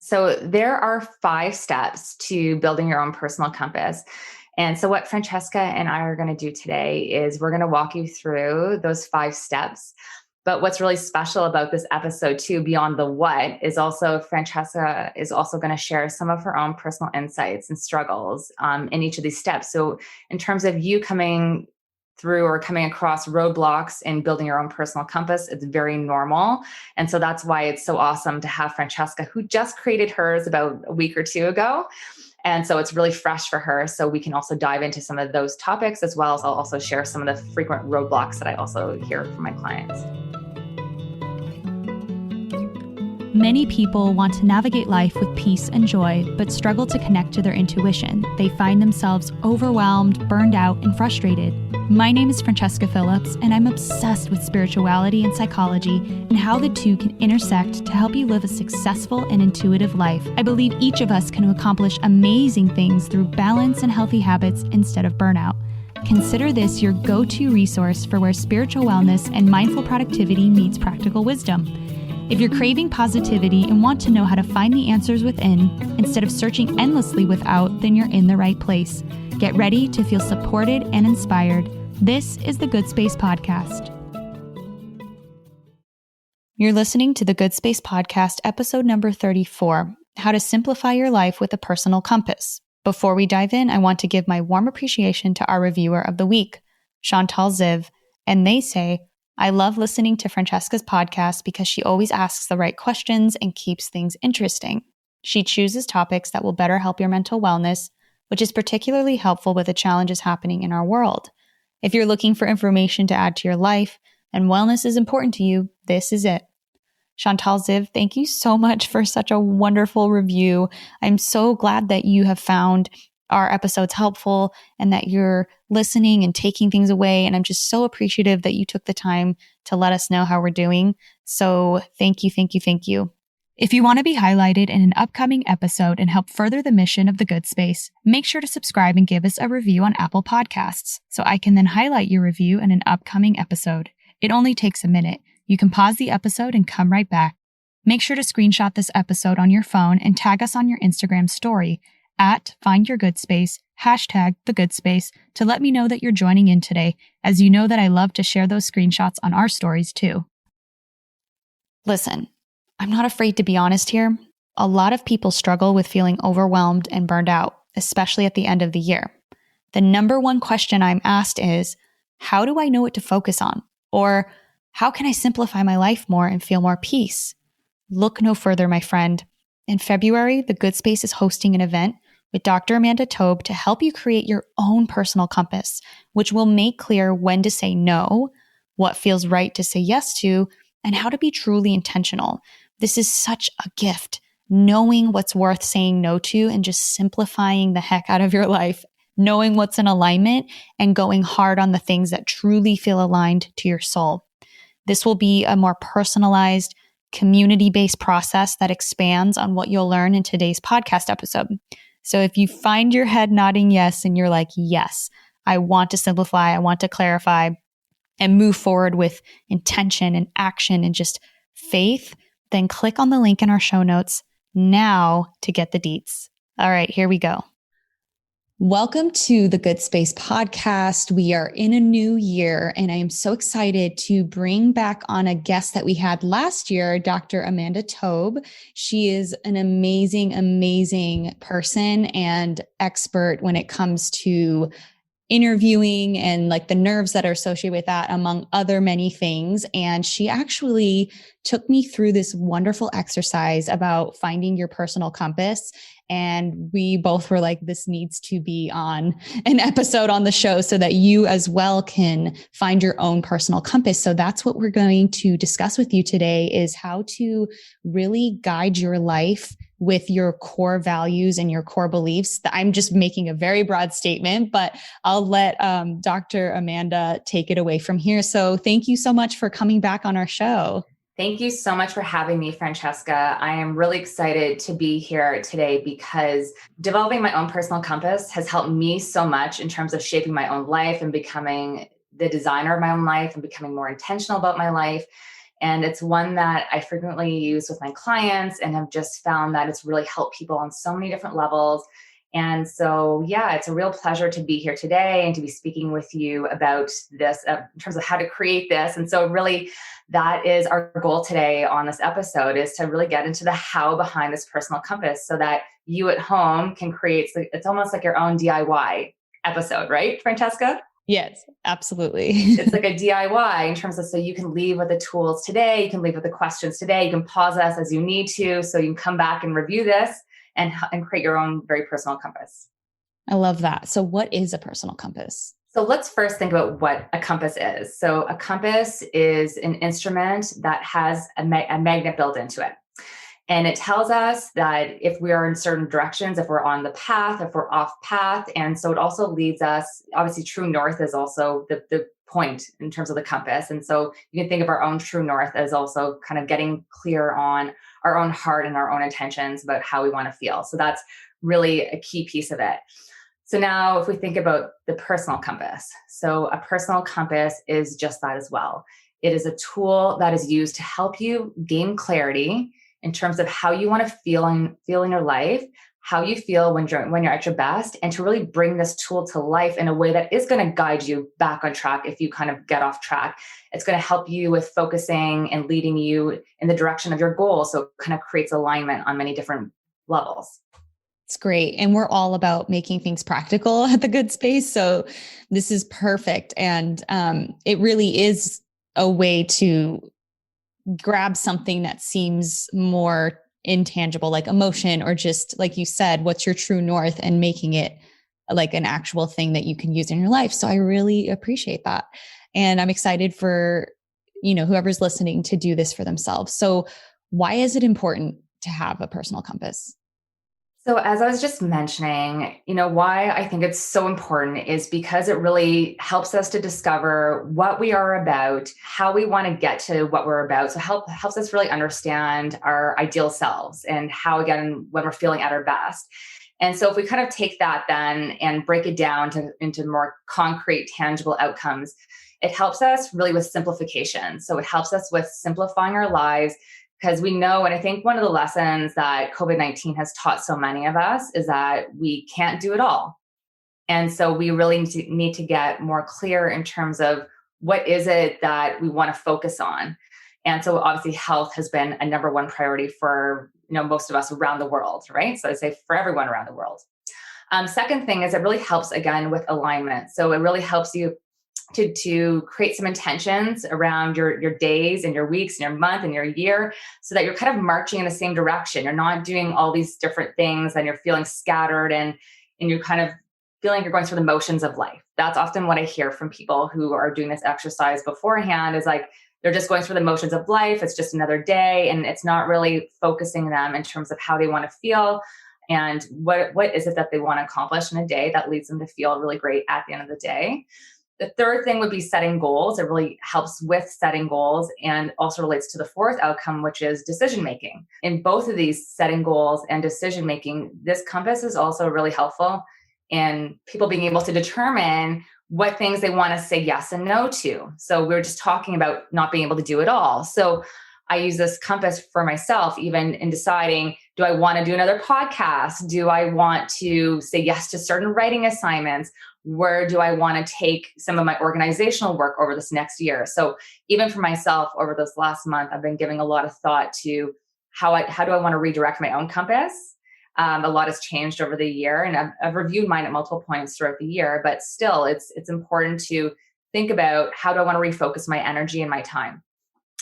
So there are 5 steps to building your own personal compass. And so what Francesca and I are going to do today is we're going to walk you through those 5 steps. But what's really special about this episode too, beyond the what, is also Francesca is also going to share some of her own personal insights and struggles in each of these steps. So in terms of you coming through or coming across roadblocks in building your own personal compass, it's very normal. And so that's why it's so awesome to have Francesca, who just created hers about a week or two ago. And so it's really fresh for her. So we can also dive into some of those topics, as well as I'll also share some of the frequent roadblocks that I also hear from my clients. Many people want to navigate life with peace and joy, but struggle to connect to their intuition. They find themselves overwhelmed, burned out, and frustrated. My name is Francesca Phillips, and I'm obsessed with spirituality and psychology and how the two can intersect to help you live a successful and intuitive life. I believe each of us can accomplish amazing things through balance and healthy habits instead of burnout. Consider this your go-to resource for where spiritual wellness and mindful productivity meets practical wisdom. If you're craving positivity and want to know how to find the answers within instead of searching endlessly without, then you're in the right place. Get ready to feel supported and inspired. This is the Good Space Podcast. You're listening to the Good Space Podcast, episode number 34, How to Simplify Your Life with a Personal Compass. Before we dive in, I want to give my warm appreciation to our reviewer of the week, Chantal Ziv, and they say, I love listening to Francesca's podcast because she always asks the right questions and keeps things interesting. She chooses topics that will better help your mental wellness, which is particularly helpful with the challenges happening in our world. If you're looking for information to add to your life and wellness is important to you, this is it. Chantal Ziv, thank you so much for such a wonderful review. I'm so glad that you have found our episodes helpful and that you're listening and taking things away. And I'm just so appreciative that you took the time to let us know how we're doing. So thank you, thank you, thank you. If you want to be highlighted in an upcoming episode and help further the mission of the Good Space, make sure to subscribe and give us a review on Apple Podcasts so I can then highlight your review in an upcoming episode. It only takes a minute. You can pause the episode and come right back. Make sure to screenshot this episode on your phone and tag us on your Instagram story at @FindYourGoodSpace, #TheGoodSpace, to let me know that you're joining in today, as you know that I love to share those screenshots on our stories too. Listen, I'm not afraid to be honest here. A lot of people struggle with feeling overwhelmed and burned out, especially at the end of the year. The number one question I'm asked is, how do I know what to focus on? Or how can I simplify my life more and feel more peace? Look no further, my friend. In February, the Good Space is hosting an event with Dr. Amanda Tobe to help you create your own personal compass, which will make clear when to say no, what feels right to say yes to, and how to be truly intentional. This is such a gift, knowing what's worth saying no to and just simplifying the heck out of your life, knowing what's in alignment and going hard on the things that truly feel aligned to your soul. This will be a more personalized, community-based process that expands on what you'll learn in today's podcast episode. So if you find your head nodding yes, and you're like, yes, I want to simplify, I want to clarify, and move forward with intention and action and just faith, then click on the link in our show notes now to get the deets. All right, here we go. Welcome to the Good Space Podcast. We are in a new year, and I am so excited to bring back on a guest that we had last year, Dr. Amanda Tobe. She is an amazing, amazing person and expert when it comes to interviewing and like the nerves that are associated with that, among other many things. And she actually took me through this wonderful exercise about finding your personal compass. And we both were like, this needs to be on an episode on the show so that you as well can find your own personal compass. So that's what we're going to discuss with you today, is how to really guide your life with your core values and your core beliefs. I'm just making a very broad statement, but I'll let Dr. Amanda take it away from here. So thank you so much for coming back on our show. Thank you so much for having me, Francesca. I am really excited to be here today because developing my own personal compass has helped me so much in terms of shaping my own life and becoming the designer of my own life and becoming more intentional about my life. And it's one that I frequently use with my clients and have just found that it's really helped people on so many different levels. And so, yeah, it's a real pleasure to be here today and to be speaking with you about this in terms of how to create this. And so really that is our goal today on this episode, is to really get into the how behind this personal compass so that you at home can create, it's almost like your own DIY episode, right, Francesca? Yes, absolutely. It's like a DIY in terms of, so you can leave with the tools today, you can leave with the questions today, you can pause us as you need to, so you can come back and review this and create your own very personal compass. I love that. So what is a personal compass? So let's first think about what a compass is. So a compass is an instrument that has a magnet built into it. And it tells us that if we are in certain directions, if we're on the path, if we're off path. And so it also leads us, obviously true north is also the point in terms of the compass. And so you can think of our own true north as also kind of getting clear on our own heart and our own intentions about how we want to feel. So that's really a key piece of it. So now if we think about the personal compass, so a personal compass is just that as well. It is a tool that is used to help you gain clarity in terms of how you want to feel in your life, how you feel when you're at your best, and to really bring this tool to life in a way that is going to guide you back on track if you kind of get off track. It's going to help you with focusing and leading you in the direction of your goal. So it kind of creates alignment on many different levels. It's great. And we're all about making things practical at the Good Space. So this is perfect. And it really is a way to grab something that seems more intangible, like emotion, or just like you said, what's your true north, and making it like an actual thing that you can use in your life. So I really appreciate that. And I'm excited for, whoever's listening to do this for themselves. So why is it important to have a personal compass? So as I was just mentioning, why I think it's so important is because it really helps us to discover what we are about, how we want to get to what we're about. So helps us really understand our ideal selves and how, again, when we're feeling at our best. And so if we kind of take that then and break it down into more concrete, tangible outcomes, it helps us really with simplification. So it helps us with simplifying our lives, because we know, and I think one of the lessons that COVID-19 has taught so many of us is that we can't do it all. And so we really need to get more clear in terms of what is it that we want to focus on. And so obviously health has been a number one priority for most of us around the world, right? So I'd say for everyone around the world. Second thing is it really helps, again, with alignment. So it really helps you to create some intentions around your days and your weeks and your month and your year, so that you're kind of marching in the same direction. You're not doing all these different things and you're feeling scattered and you're kind of feeling you're going through the motions of life. That's often what I hear from people who are doing this exercise beforehand, is like they're just going through the motions of life. It's just another day, and it's not really focusing them in terms of how they want to feel and what is it that they want to accomplish in a day that leads them to feel really great at the end of the day. The third thing would be setting goals. It really helps with setting goals and also relates to the fourth outcome, which is decision-making. In both of these, setting goals and decision-making, this compass is also really helpful in people being able to determine what things they want to say yes and no to. So we were just talking about not being able to do it all. So I use this compass for myself, even in deciding, do I want to do another podcast? Do I want to say yes to certain writing assignments? Where do I want to take some of my organizational work over this next year? So even for myself, over this last month, I've been giving a lot of thought to how do I want to redirect my own compass? A lot has changed over the year, and I've reviewed mine at multiple points throughout the year, but still it's important to think about, how do I want to refocus my energy and my time?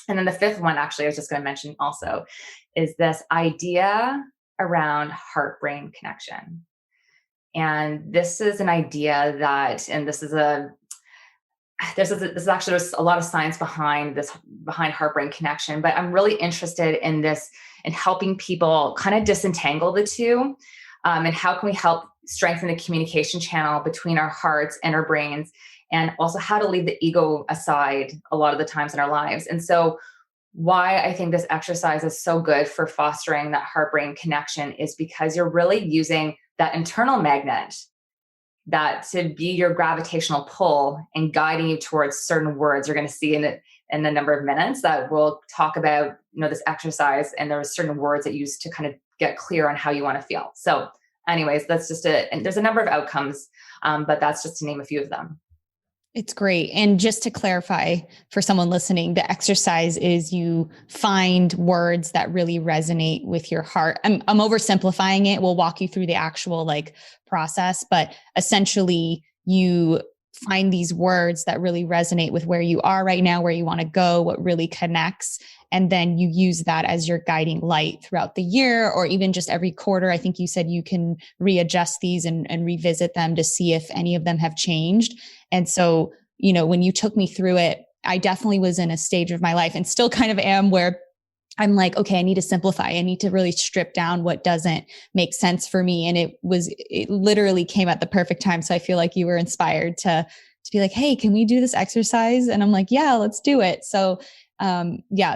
And then the fifth one, actually, I was just going to mention also, is this idea around heart-brain connection. And this is an idea that, and this is actually, there's a lot of science behind heart-brain connection, but I'm really interested in this, in helping people kind of disentangle the two. And how can we help strengthen the communication channel between our hearts and our brains, and also how to leave the ego aside a lot of the times in our lives. And so why I think this exercise is so good for fostering that heart-brain connection is because you're really using that internal magnet that to be your gravitational pull and guiding you towards certain words you're going to see in in a number of minutes that will talk about, this exercise, and there's certain words that you use to kind of get clear on how you want to feel. So anyways, that's just and there's a number of outcomes, but that's just to name a few of them. It's great. And just to clarify for someone listening, the exercise is you find words that really resonate with your heart. I'm oversimplifying it. We'll walk you through the actual process, but essentially you find these words that really resonate with where you are right now, where you want to go, what really connects. And then you use that as your guiding light throughout the year, or even just every quarter. I think you said you can readjust these and revisit them to see if any of them have changed. And so, when you took me through it, I definitely was in a stage of my life and still kind of am where I'm like, okay, I need to simplify. I need to really strip down what doesn't make sense for me. And it literally came at the perfect time. So I feel like you were inspired to be like, hey, can we do this exercise? And I'm like, yeah, let's do it. So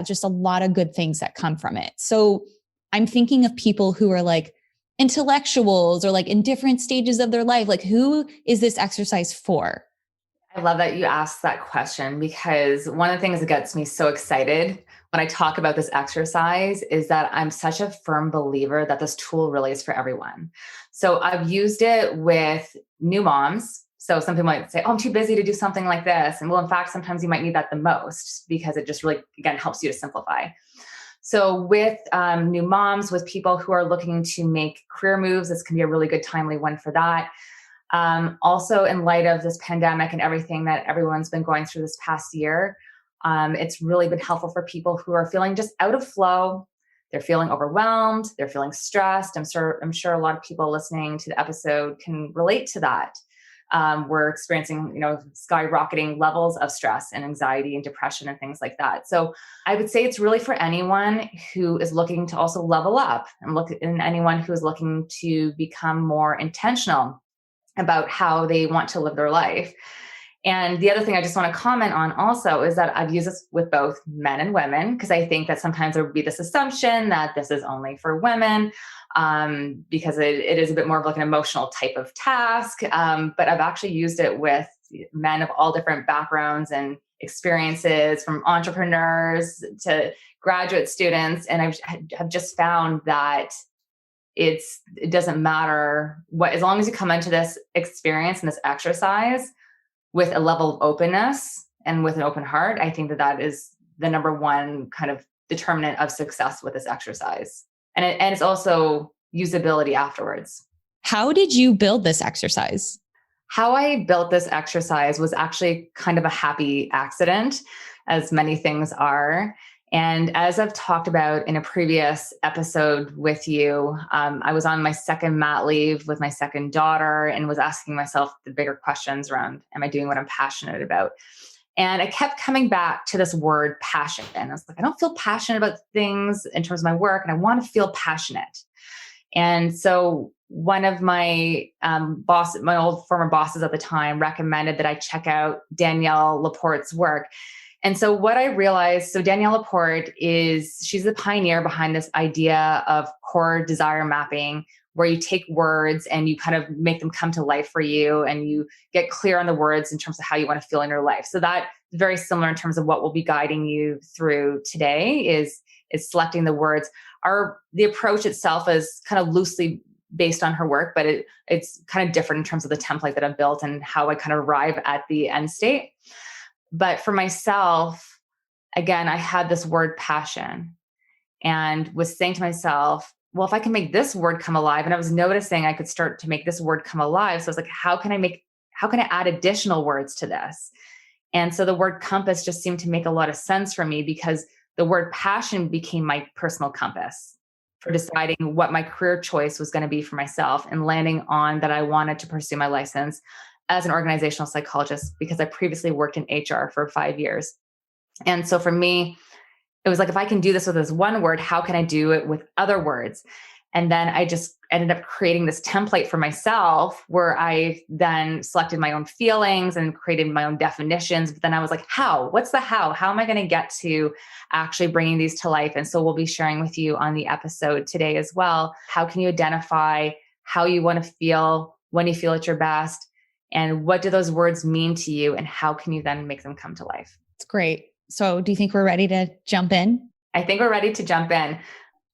just a lot of good things that come from it. So I'm thinking of people who are like intellectuals or like in different stages of their life. Like, who is this exercise for? I love that you asked that question, because one of the things that gets me so excited when I talk about this exercise is that I'm such a firm believer that this tool really is for everyone. So I've used it with new moms. So some people might say, oh, I'm too busy to do something like this. And well, in fact, sometimes you might need that the most, because it just really, again, helps you to simplify. So with new moms, with people who are looking to make career moves, this can be a really good timely one for that. Also, in light of this pandemic and everything that everyone's been going through this past year, it's really been helpful for people who are feeling just out of flow. They're feeling overwhelmed. They're feeling stressed. I'm sure a lot of people listening to the episode can relate to that. We're experiencing, skyrocketing levels of stress and anxiety and depression and things like that. So I would say it's really for anyone who is looking to also level up, and anyone who is looking to become more intentional about how they want to live their life. And the other thing I just want to comment on also is that I've used this with both men and women, because I think that sometimes there would be this assumption that this is only for women, because it is a bit more of like an emotional type of task. But I've actually used it with men of all different backgrounds and experiences, from entrepreneurs to graduate students. And I've just found that it doesn't matter what, as long as you come into this experience and this exercise with a level of openness and with an open heart, I think that is the number one kind of determinant of success with this exercise. And it's also usability afterwards. How did you build this exercise? How I built this exercise was actually kind of a happy accident, as many things are. And as I've talked about in a previous episode with you, I was on my second mat leave with my second daughter and was asking myself the bigger questions around, am I doing what I'm passionate about? And I kept coming back to this word passion. And I was like, I don't feel passionate about things in terms of my work, and I want to feel passionate. And so one of my my old former bosses at the time, recommended that I check out Danielle Laporte's work. And so what I realized, so Danielle Laporte she's the pioneer behind this idea of core desire mapping, where you take words and you kind of make them come to life for you, and you get clear on the words in terms of how you want to feel in your life. So that's very similar in terms of what we'll be guiding you through today is selecting the words. The approach itself is kind of loosely based on her work, but it's kind of different in terms of the template that I've built and how I kind of arrive at the end state. But for myself, again, I had this word passion and was saying to myself, well, if I can make this word come alive, and I was noticing I could start to make this word come alive. So I was like, how can I add additional words to this? And so the word compass just seemed to make a lot of sense for me, because the word passion became my personal compass for deciding what my career choice was going to be for myself, and landing on that I wanted to pursue my license as an organizational psychologist, because I previously worked in HR for 5 years. And so for me, it was like, if I can do this with this one word, how can I do it with other words? And then I just ended up creating this template for myself, where I then selected my own feelings and created my own definitions. But then I was like, how? What's the how? How am I going to get to actually bringing these to life? And so we'll be sharing with you on the episode today as well. How can you identify how you want to feel when you feel at your best? And what do those words mean to you? And how can you then make them come to life? It's great. So do you think we're ready to jump in? I think we're ready to jump in.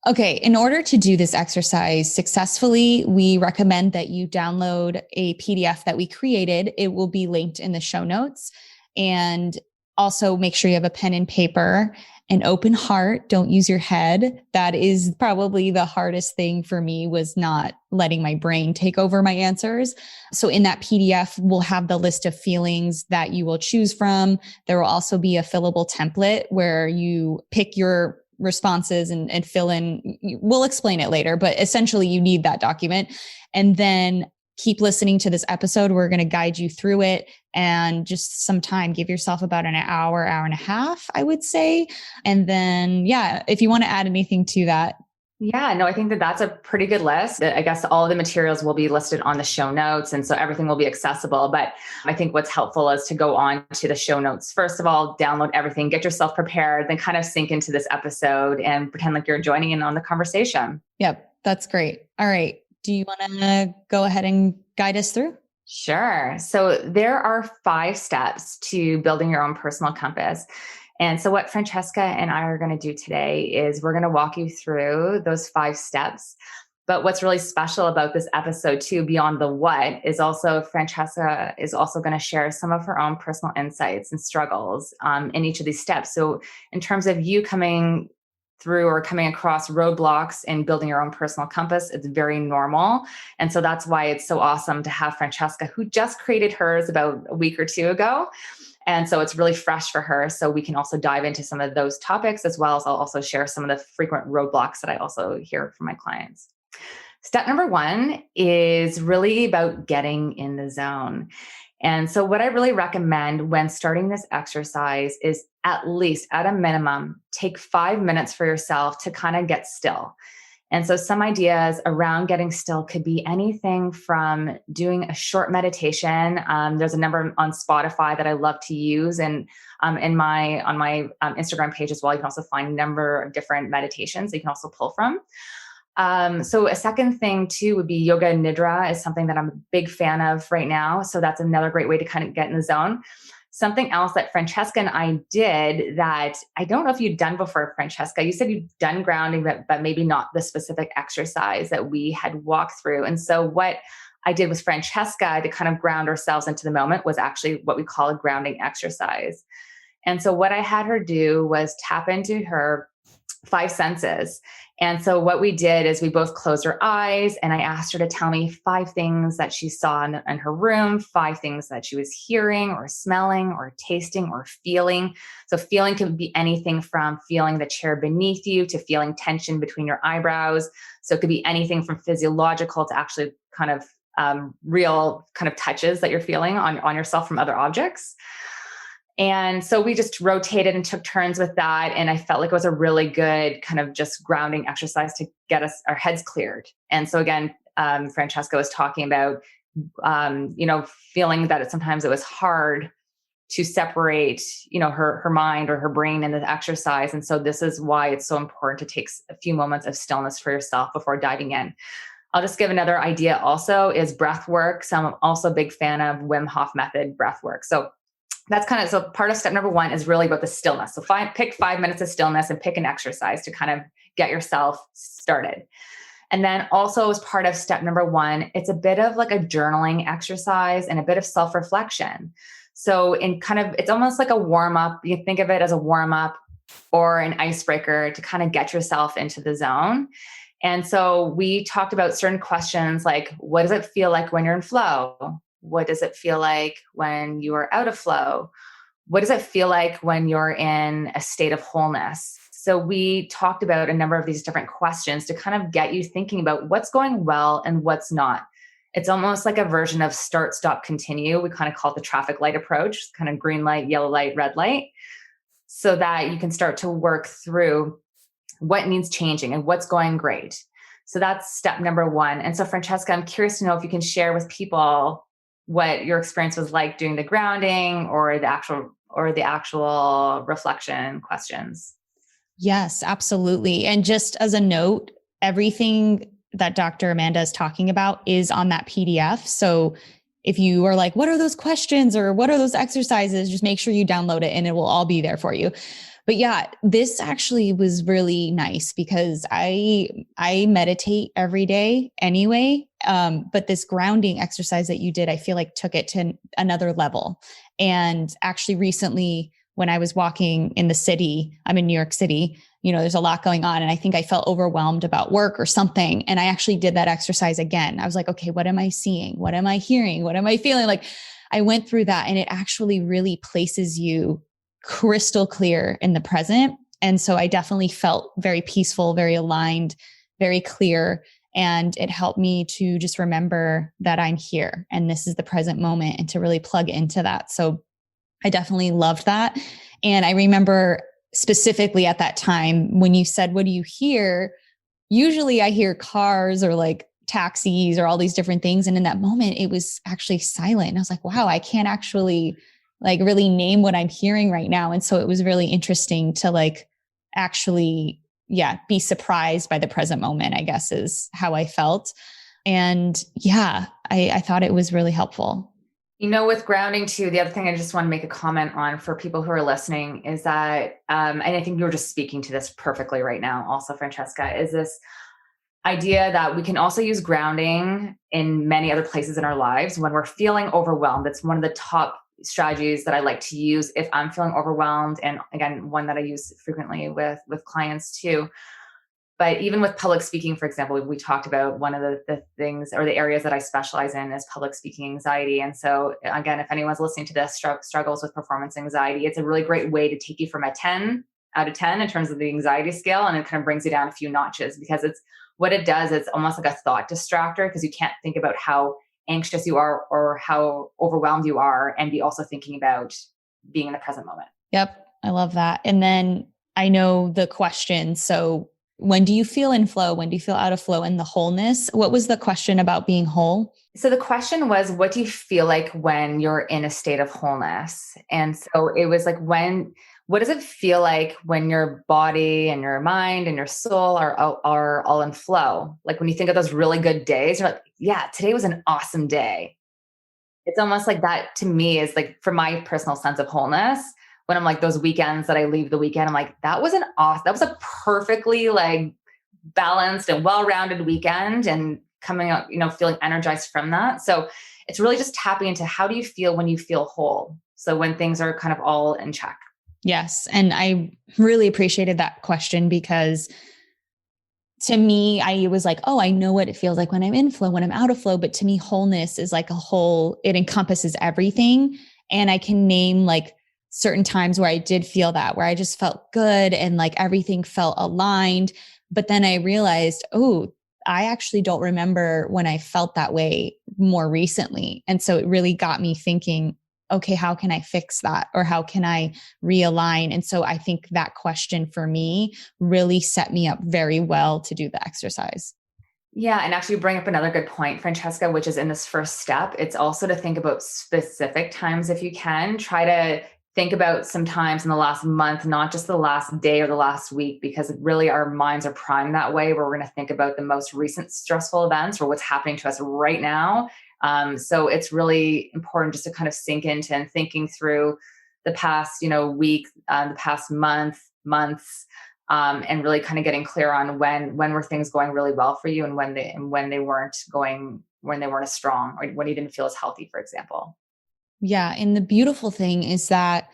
Okay, in order to do this exercise successfully, we recommend that you download a PDF that we created. It will be linked in the show notes. And also make sure you have a pen and paper, an open heart. Don't use your head. That is probably the hardest thing for me, was not letting my brain take over my answers. So in that PDF, we'll have the list of feelings that you will choose from. There will also be a fillable template where you pick your responses and fill in. We'll explain it later, but essentially you need that document. And then keep listening to this episode. We're going to guide you through it, and just some time. Give yourself about an hour, hour and a half, I would say. And then, yeah, if you want to add anything to that. Yeah, no, I think that that's a pretty good list. I guess all of the materials will be listed on the show notes. And so everything will be accessible. But I think what's helpful is to go on to the show notes. First of all, download everything, get yourself prepared, then kind of sink into this episode and pretend like you're joining in on the conversation. Yep, that's great. All right. Do you want to go ahead and guide us through? Sure. So there are 5 steps to building your own personal compass. And so what Francesca and I are going to do today is we're going to walk you through those 5 steps. But what's really special about this episode too, beyond the what, is also Francesca is also going to share some of her own personal insights and struggles in each of these steps. So in terms of you coming through or coming across roadblocks in building your own personal compass, it's very normal. And so that's why it's so awesome to have Francesca, who just created hers about a week or 2 ago. And so it's really fresh for her. So we can also dive into some of those topics, as well as I'll also share some of the frequent roadblocks that I also hear from my clients. Step number 1 is really about getting in the zone. And so what I really recommend when starting this exercise is, at least at a minimum, take 5 minutes for yourself to kind of get still. And so some ideas around getting still could be anything from doing a short meditation. There's a number on Spotify that I love to use, and on my Instagram page as well, you can also find a number of different meditations that you can also pull from. So a second thing too would be yoga nidra is something that I'm a big fan of right now. So that's another great way to kind of get in the zone. Something else that Francesca and I did that I don't know if you'd done before, Francesca. You said you'd done grounding, but maybe not the specific exercise that we had walked through. And so what I did with Francesca to kind of ground ourselves into the moment was actually what we call a grounding exercise. And so what I had her do was tap into her 5 senses. And so what we did is we both closed our eyes, and I asked her to tell me 5 things that she saw in her room, 5 things that she was hearing or smelling or tasting or feeling. So feeling can be anything from feeling the chair beneath you to feeling tension between your eyebrows. So it could be anything from physiological to actually kind of real kind of touches that you're feeling on yourself from other objects. And so we just rotated and took turns with that. And I felt like it was a really good kind of just grounding exercise to get us our heads cleared. And so again, Francesca was talking about, feeling that sometimes it was hard to separate, her mind or her brain in the exercise. And so this is why it's so important to take a few moments of stillness for yourself before diving in. I'll just give another idea also is breath work. So I'm also a big fan of Wim Hof method breath work. So that's so part of step number 1 is really about the stillness. So pick 5 minutes of stillness and pick an exercise to kind of get yourself started. And then also as part of step number 1, it's a bit of like a journaling exercise and a bit of self-reflection. So it's almost like a warm up. You think of it as a warm up or an icebreaker to kind of get yourself into the zone. And so we talked about certain questions like, what does it feel like when you're in flow? What does it feel like when you are out of flow? What does it feel like when you're in a state of wholeness? So we talked about a number of these different questions to kind of get you thinking about what's going well and what's not. It's almost like a version of start, stop, continue. We kind of call it the traffic light approach, kind of green light, yellow light, red light, so that you can start to work through what needs changing and what's going great. So that's step number 1. And so Francesca, I'm curious to know if you can share with people what your experience was like doing the grounding or the actual reflection questions. Yes, absolutely. And just as a note, everything that Dr. Amanda is talking about is on that PDF. So if you are like, what are those questions or what are those exercises? Just make sure you download it and it will all be there for you. But yeah, this actually was really nice because I meditate every day anyway. But this grounding exercise that you did, I feel like took it to another level. And actually recently, when I was walking in the city, I'm in New York City, there's a lot going on. And I think I felt overwhelmed about work or something. And I actually did that exercise again. I was like, okay, what am I seeing? What am I hearing? What am I feeling? Like I went through that, and it actually really places you crystal clear in the present. And so I definitely felt very peaceful, very aligned, very clear. And it helped me to just remember that I'm here and this is the present moment, and to really plug into that. So I definitely loved that. And I remember specifically at that time when you said, what do you hear? Usually I hear cars or like taxis or all these different things. And in that moment, it was actually silent. And I was like, wow, I can't actually like really name what I'm hearing right now. And so it was really interesting to like actually, be surprised by the present moment, I guess is how I felt. And I thought it was really helpful. With grounding too, the other thing I just want to make a comment on for people who are listening is that, and I think you were just speaking to this perfectly right now also, Francesca, is this idea that we can also use grounding in many other places in our lives when we're feeling overwhelmed. It's one of the top strategies that I like to use if I'm feeling overwhelmed. And again, one that I use frequently with clients too. But even with public speaking, for example, we talked about one of the things or the areas that I specialize in is public speaking anxiety. And so again, if anyone's listening to this struggles with performance anxiety, it's a really great way to take you from a 10 out of 10 in terms of the anxiety scale. And it kind of brings you down a few notches, because what it does, it's almost like a thought distractor, because you can't think about how anxious you are or how overwhelmed you are and be also thinking about being in the present moment. Yep. I love that. And then I know the question. So when do you feel in flow? When do you feel out of flow? And the wholeness? What was the question about being whole? So the question was, what do you feel like when you're in a state of wholeness? And so it was like, what does it feel like when your body and your mind and your soul are all in flow? Like when you think of those really good days, you're like, yeah, today was an awesome day. It's almost like that to me is like, for my personal sense of wholeness, when I'm like those weekends that I leave the weekend, I'm like, that was a perfectly like balanced and well-rounded weekend, and coming out, feeling energized from that. So it's really just tapping into, how do you feel when you feel whole? So when things are kind of all in check. Yes. And I really appreciated that question, because to me, I was like, oh, I know what it feels like when I'm in flow, when I'm out of flow. But to me, wholeness is like a whole, it encompasses everything. And I can name like certain times where I did feel that, where I just felt good and like everything felt aligned. But then I realized, oh, I actually don't remember when I felt that way more recently. And so it really got me thinking, okay, how can I fix that? Or how can I realign? And so I think that question for me really set me up very well to do the exercise. Yeah. And actually, you bring up another good point, Francesca, which is in this first step. It's also to think about specific times if you can. Try to think about some times in the last month, not just the last day or the last week, because really our minds are primed that way, where we're going to think about the most recent stressful events or what's happening to us right now. So it's really important just to kind of sink into and thinking through the past, week, the past months, and really kind of getting clear on when were things going really well for you, and when they weren't as strong, or when you didn't feel as healthy, for example. Yeah. And the beautiful thing is that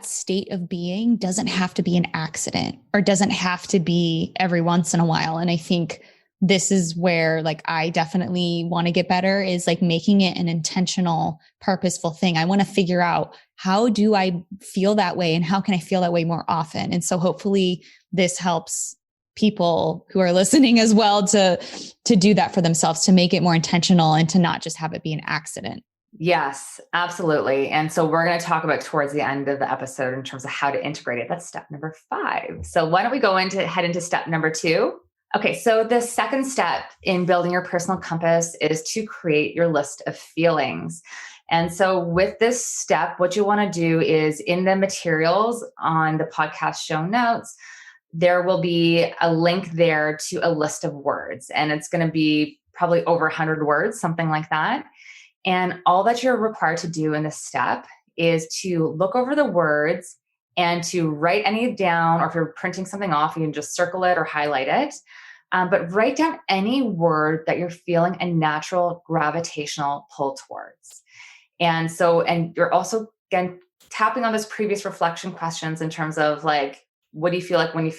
state of being doesn't have to be an accident, or doesn't have to be every once in a while. And I think this is where like I definitely want to get better, is like making it an intentional, purposeful thing. I want to figure out, how do I feel that way, and how can I feel that way more often? And so hopefully this helps people who are listening as well to do that for themselves, to make it more intentional and to not just have it be an accident. Yes, absolutely. And so we're going to talk about towards the end of the episode in terms of how to integrate it. That's step number 5. So why don't we head into step number 2? Okay. So the second step in building your personal compass is to create your list of feelings. And so with this step, what you want to do is, in the materials on the podcast show notes, there will be a link there to a list of words, and it's going to be probably over 100 words, something like that. And all that you're required to do in this step is to look over the words and to write any down, or if you're printing something off, you can just circle it or highlight it. But write down any word that you're feeling a natural gravitational pull towards. And you're also, again, tapping on those previous reflection questions in terms of like, what do you feel like when you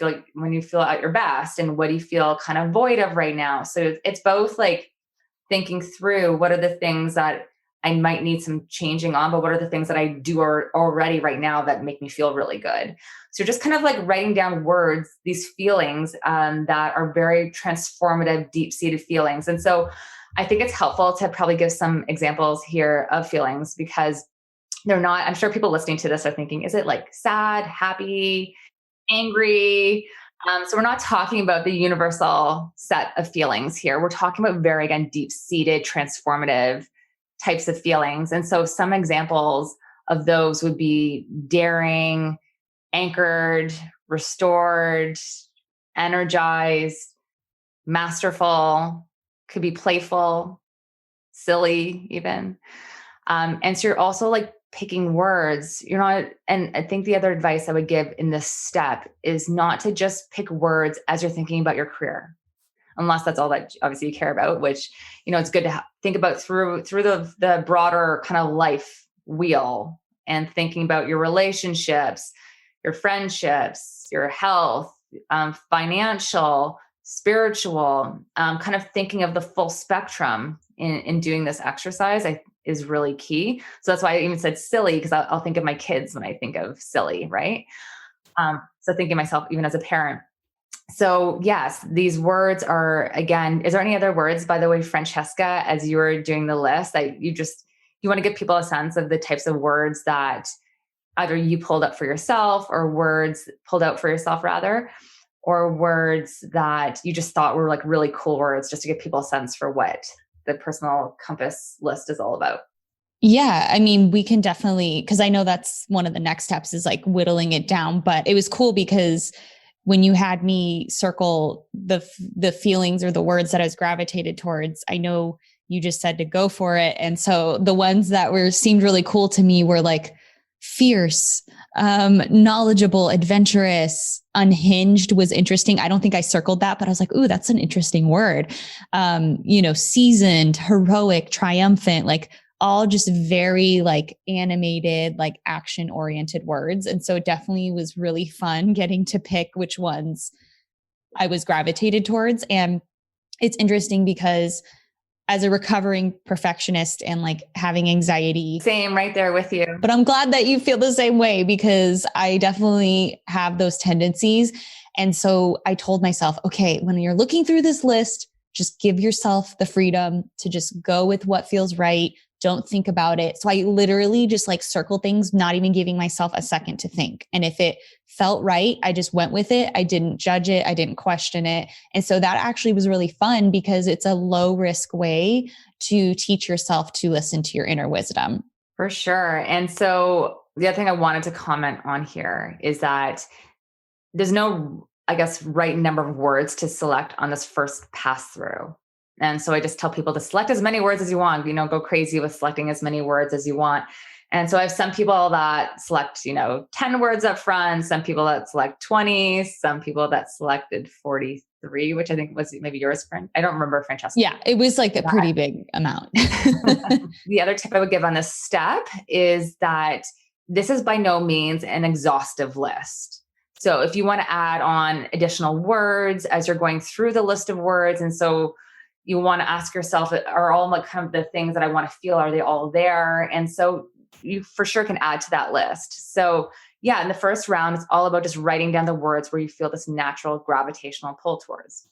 feel at your best, and what do you feel kind of void of right now? So it's both like thinking through what are the things that I might need some changing on, but what are the things that I do already right now that make me feel really good? So just kind of like writing down words, these feelings that are very transformative, deep-seated feelings. And so I think it's helpful to probably give some examples here of feelings, because they're not, I'm sure people listening to this are thinking, is it like sad, happy, angry? So we're not talking about the universal set of feelings here. We're talking about very, again, deep-seated, transformative types of feelings. And so some examples of those would be daring, anchored, restored, energized, masterful, could be playful, silly even. And so you're also like picking words. You're not, and I think the other advice I would give in this step is not to just pick words as you're thinking about your career, unless that's all that obviously you care about, which, it's good to think about through the broader kind of life wheel, and thinking about your relationships, your friendships, your health, financial, spiritual, kind of thinking of the full spectrum in doing this exercise is really key. So that's why I even said silly, because I'll think of my kids when I think of silly, right? So thinking of myself even as a parent. So yes, these words are, again, is there any other words, by the way, Francesca, as you were doing the list, that you want to give people a sense of the types of words that either you pulled up for yourself, or words pulled out for yourself rather, or words that you just thought were like really cool words, just to give people a sense for what the personal compass list is all about? Yeah, I mean, we can definitely, because I know that's one of the next steps is like whittling it down. But it was cool because when you had me circle the feelings or the words that I was gravitated towards, I know you just said to go for it. And so the ones that seemed really cool to me were like fierce, knowledgeable, adventurous, unhinged was interesting. I don't think I circled that, but I was like, ooh, that's an interesting word. Seasoned, heroic, triumphant, like all just very like animated, like action oriented words. And so it definitely was really fun getting to pick which ones I was gravitated towards. And it's interesting because as a recovering perfectionist and like having anxiety. Same, right there with you. But I'm glad that you feel the same way, because I definitely have those tendencies. And so I told myself, okay, when you're looking through this list, just give yourself the freedom to just go with what feels right. Don't think about it. So I literally just like circle things, not even giving myself a second to think. And if it felt right, I just went with it. I didn't judge it. I didn't question it. And so that actually was really fun, because it's a low risk way to teach yourself to listen to your inner wisdom. For sure. And so the other thing I wanted to comment on here is that there's no, I guess, right number of words to select on this first pass through. And so I just tell people to select as many words as you want, go crazy with selecting as many words as you want. And so I have some people that select, 10 words up front, some people that select 20, some people that selected 43, which I think was maybe yours, friend. I don't remember, Francesca. Yeah, it was like a pretty big amount. The other tip I would give on this step is that this is by no means an exhaustive list. So if you want to add on additional words as you're going through the list of words, and so you want to ask yourself, are all like kind of the things that I want to feel, are they all there? And so you for sure can add to that list. So yeah, in the first round, it's all about just writing down the words where you feel this natural gravitational pull towards.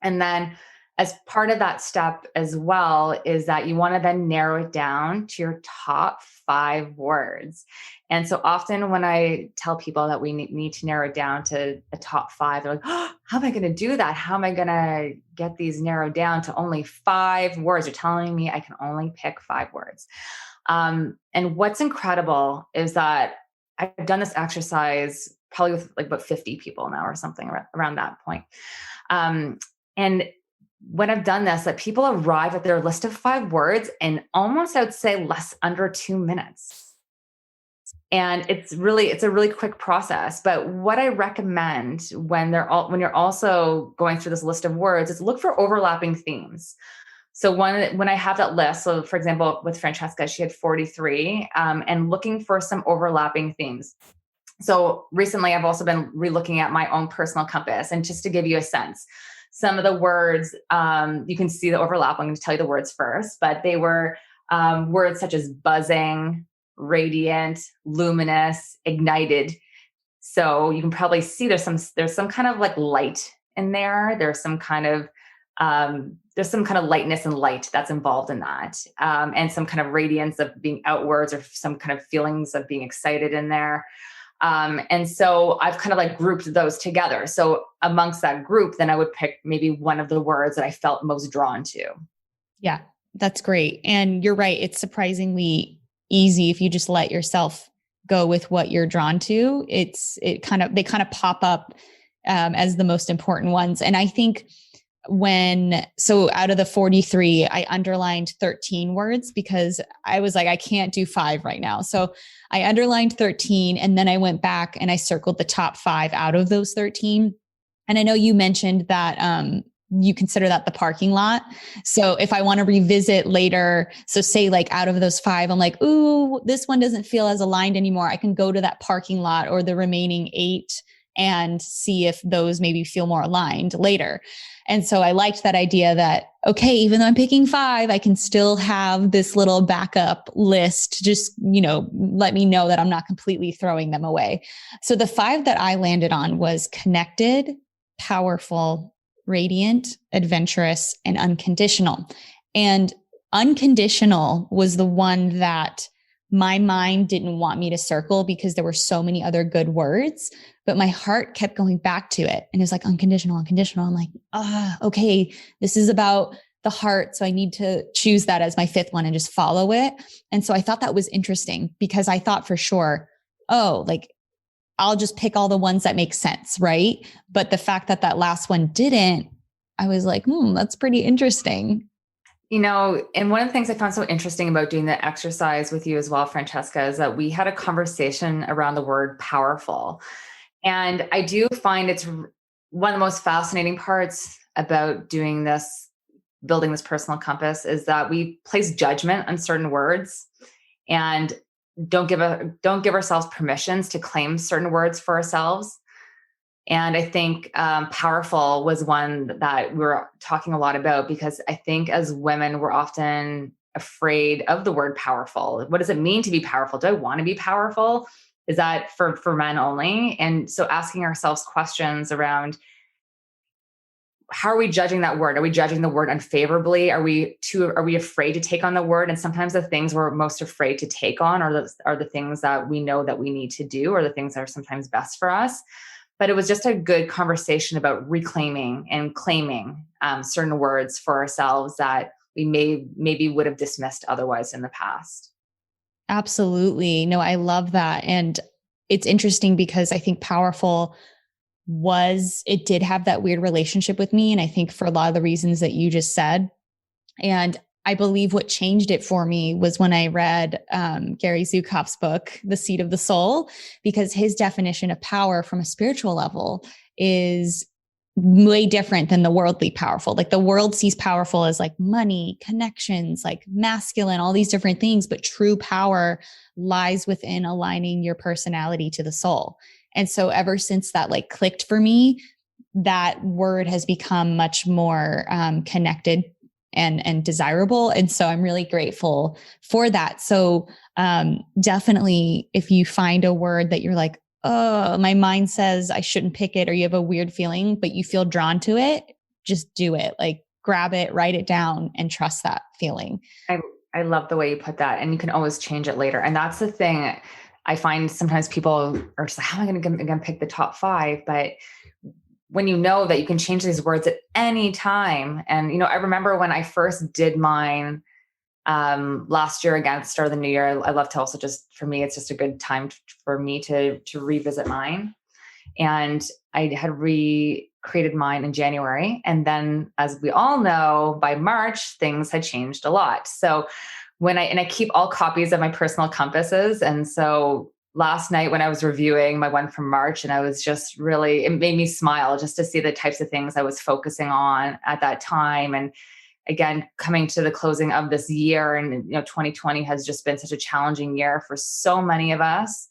And then as part of that step as well is that you want to then narrow it down to your top 5 words. And so often when I tell people that we need to narrow it down to the top 5, they're like, oh, how am I going to do that? How am I going to get these narrowed down to only 5 words? You're telling me I can only pick 5 words. And what's incredible is that I've done this exercise probably with like about 50 people now or something around that point. And when I've done this, that people arrive at their list of 5 words in almost, I would say, under 2 minutes. And it's a really quick process. But what I recommend when you're also going through this list of words is look for overlapping themes. So when I have that list, so for example, with Francesca, she had 43, and looking for some overlapping themes. So recently I've also been relooking at my own personal compass, and just to give you a sense, some of the words, you can see the overlap. I'm going to tell you the words first, but they were words such as buzzing, radiant, luminous, ignited. So you can probably see there's some kind of like light in there. There's some kind of lightness and light that's involved in that, and some kind of radiance of being outwards, or some kind of feelings of being excited in there. And so I've kind of like grouped those together. So amongst that group, then I would pick maybe one of the words that I felt most drawn to. Yeah, that's great. And you're right. It's surprisingly easy if you just let yourself go with what you're drawn to. They kind of pop up as the most important ones. And I think so out of the 43, I underlined 13 words because I was like, I can't do 5 right now. So I underlined 13, and then I went back and I circled the top 5 out of those 13. And I know you mentioned that you consider that the parking lot. So if I want to revisit later, so say like out of those 5, I'm like, ooh, this one doesn't feel as aligned anymore. I can go to that parking lot or the remaining 8 and see if those maybe feel more aligned later. And so I liked that idea that, okay, even though I'm picking 5, I can still have this little backup list. Just, let me know that I'm not completely throwing them away. So the 5 that I landed on was connected, powerful, radiant, adventurous, and unconditional. And unconditional was the one that my mind didn't want me to circle because there were so many other good words, but my heart kept going back to it. And it was like, unconditional, unconditional. I'm like, okay, this is about the heart. So I need to choose that as my 5th one and just follow it. And so I thought that was interesting because I thought for sure, I'll just pick all the ones that make sense. Right. But the fact that last one didn't, I was like, that's pretty interesting. And one of the things I found so interesting about doing the exercise with you as well, Francesca, is that we had a conversation around the word powerful. And I do find it's one of the most fascinating parts about doing this, building this personal compass, is that we place judgment on certain words and don't give ourselves permissions to claim certain words for ourselves. And I think powerful was one that we were talking a lot about, because I think as women, we're often afraid of the word powerful. What does it mean to be powerful? Do I want to be powerful? Is that for men only? And so asking ourselves questions around, how are we judging that word? Are we judging the word unfavorably? Are we afraid to take on the word? And sometimes the things we're most afraid to take on are the things that we know that we need to do, or the things that are sometimes best for us. But it was just a good conversation about reclaiming and claiming certain words for ourselves that we maybe would have dismissed otherwise in the past. Absolutely. No, I love that. And it's interesting because I think powerful it did have that weird relationship with me. And I think for a lot of the reasons that you just said. And I believe what changed it for me was when I read Gary Zukav's book, The Seat of the Soul, because his definition of power from a spiritual level is way different than the worldly powerful. Like the world sees powerful as like money, connections, like masculine, all these different things, but true power lies within aligning your personality to the soul. And so ever since that like clicked for me, that word has become much more connected and desirable. And so I'm really grateful for that. So definitely if you find a word that you're like, oh, my mind says I shouldn't pick it, or you have a weird feeling, but you feel drawn to it, just do it. Like grab it, write it down, and trust that feeling. I love the way you put that. And you can always change it later. And that's the thing. I find sometimes people are just like, how am I going to pick the top 5? But when you know that you can change these words at any time. And, I remember when I first did mine last year, again, at the start of the new year, I love to also for me, it's just a good time for me to revisit mine. And I had created mine in January. And then, as we all know, by March, things had changed a lot. So I keep all copies of my personal compasses. And so last night when I was reviewing my one from March, and I was just really, it made me smile just to see the types of things I was focusing on at that time. And again, coming to the closing of this year, and 2020 has just been such a challenging year for so many of us.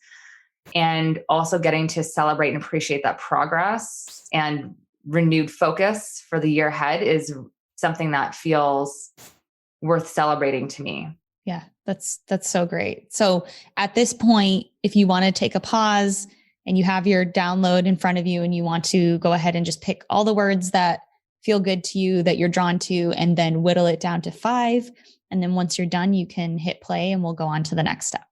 And also getting to celebrate and appreciate that progress and renewed focus for the year ahead is something that feels worth celebrating to me. Yeah, that's so great. So at this point, if you want to take a pause and you have your download in front of you and you want to go ahead and just pick all the words that feel good to you, that you're drawn to, and then whittle it down to 5. And then once you're done, you can hit play and we'll go on to the next step.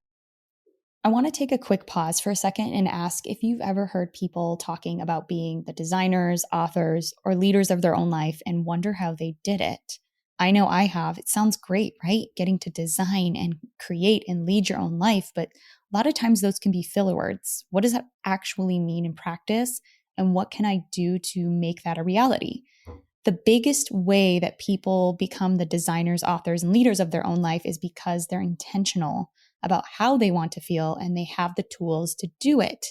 I want to take a quick pause for a second and ask if you've ever heard people talking about being the designers, authors, or leaders of their own life and wonder how they did it. I know I have. It sounds great, right? Getting to design and create and lead your own life, but a lot of times those can be filler words. What does that actually mean in practice? And what can I do to make that a reality? The biggest way that people become the designers, authors, and leaders of their own life is because they're intentional about how they want to feel and they have the tools to do it.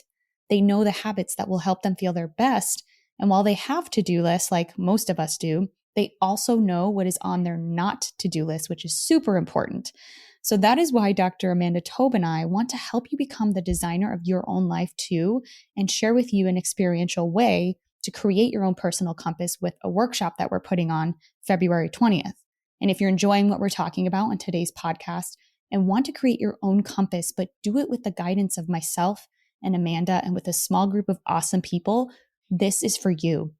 They know the habits that will help them feel their best. And while they have to-do lists, like most of us do, they also know what is on their not to-do list, which is super important. So that is why Dr. Amanda Tobe and I want to help you become the designer of your own life too, and share with you an experiential way to create your own personal compass with a workshop that we're putting on February 20th. And if you're enjoying what we're talking about on today's podcast and want to create your own compass, but do it with the guidance of myself and Amanda and with a small group of awesome people, this is for you.